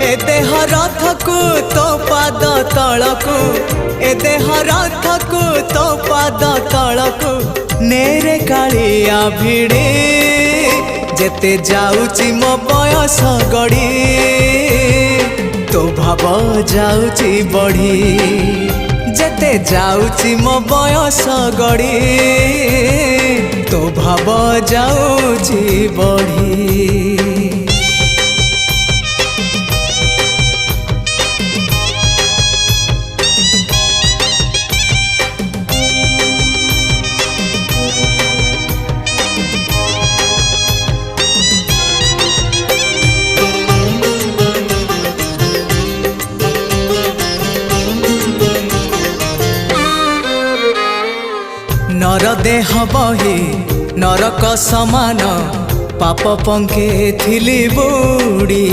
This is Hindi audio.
ए देह रथकु तो पाद तलकु ए देह रथकु तो पाद तलकु नेरे कालिया भिड़े जेते जाउची मो बयस गड़ी तो भाव जाउची बढ़ी जेते जाउची मो बयस गड़ी तो भाव जाउची बढ़ी। नर देह बही नरक समान पाप पंखे थिली बुड़ी